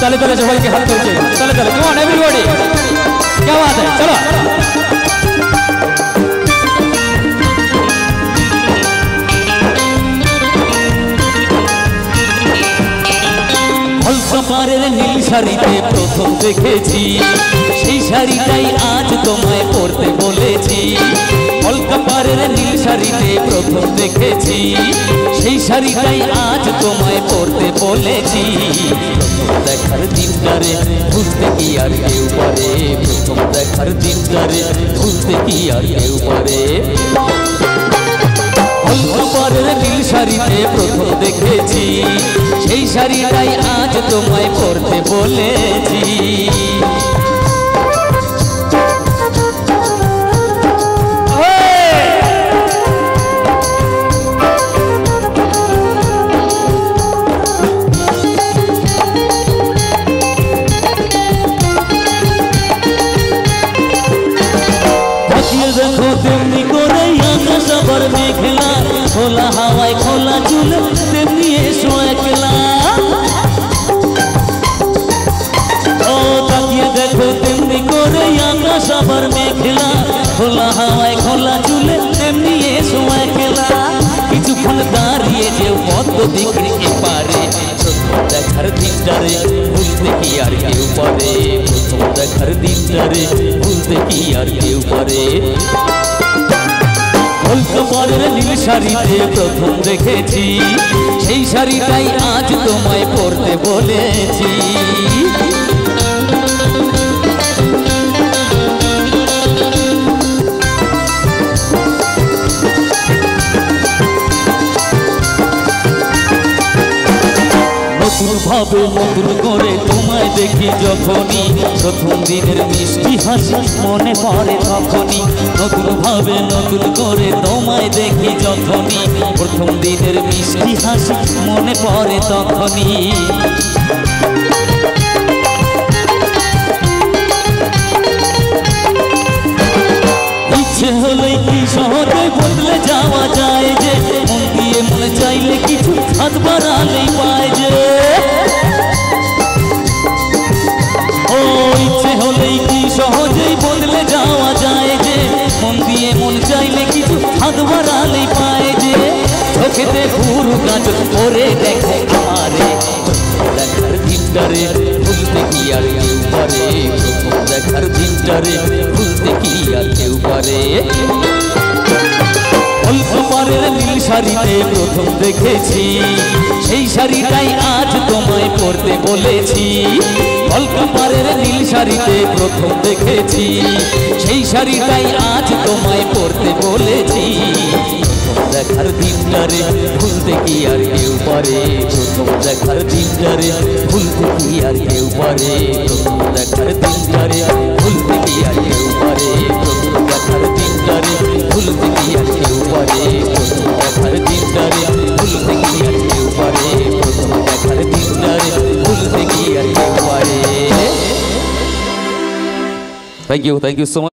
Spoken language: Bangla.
তালে তালে সবাইকে হাত তুলছে তালে তালে কেমন এভরিবডি क्या बात है चलो কলকাতার নীল শাড়িতে প্রথম দেখেছি সেই শাড়িটাই আজ তোমায় পরতে বলেছি কলকাতার নীল শাড়িতে প্রথম দেখেছি সেই শাড়িটাই আজ তোমায় পরতে বলেছি দেখার দিনটারে ভুলতে কি আর কেউ পারে প্রথম দেখার দিনটারে ভুলতে কি আর কেউ পারে কলকাতার নীল শাড়িতে প্রথম দেখেছি সেই শাড়িটাই আজ তোমায় পরতে বলেছি देखो तेमनी करे आकाश पर मेघला खोला हवाय खोला चूल तेमनी एसो एकला ओ ताकिए देखो तेमनी करे आकाश पर मेघला खोला हवाय खोला चूल तेमनी एसो एकला কিছুক্ষণ দাঁড়িয়ে যে পদ্ম দিকরি এপারে প্রথম দেখার দিনটারে ভুলতে কি আর কেউ পারে প্রথম দেখার দিনটারে ভুলতে কি আর কেউ পারে কলকাতার নীল শাড়িতে প্রথম দেখেছি সেই শাড়িটাই আজ তোমায় পরতে বলেছি নতুন ভাবে নতুন করে তোমায় দেখি যখনই প্রথম দিনের মিষ্টি হাসি মনে পড়ে তখনই নতুন ভাবে নতুন করে তোমায় দেখি যখনই প্রথম দিনের মিষ্টি হাসি মনে পড়ে তখনই ইচ্ছে হলে কি সহজে বদলে যাওয়া যায় যে মন দিয়ে মনে চাইলে কিছু হাত বাড়ালেই পায় যে ও ইচ্ছে হলেই কি সহজেই বদলে যাওয়া যায় যে মন দিয়ে মন চাইলে কিছু হাত বাড়ালেই পায় যে চোখেতে পুরো কাজল করে দেখে আমারে দেখার দিনটারে ভুলতে কি আর কেউ পারে প্রথম দেখার দিনটারে ভুলতে কি আর কেউ পারে কলকাতার নীল শাড়িতে প্রথম দেখেছি সেই শাড়িটাই আজ তোমায় পরতে বলেছি কলকাতার নীল শাড়িতে প্রথম দেখেছি সেই শাড়িটাই আজ তোমায় পরতে বলেছি দেখার দিনটারে ভুলতে কি আর কেউ পারে প্রথম দেখার দিনটারে ভুলতে কি আর কেউ পারে প্রথম দেখার দিনটারে ভুলতে কি আর কেউ পারে প্রথম দেখার দিনটারে ভুলতে কি আর কেউ পারে প্রথম দেখার দিনটারে ভুলতে কি আর কেউ পারে প্রথম দেখার দিনটারে ভুলতে কি আর কেউ পারে। Thank you so much.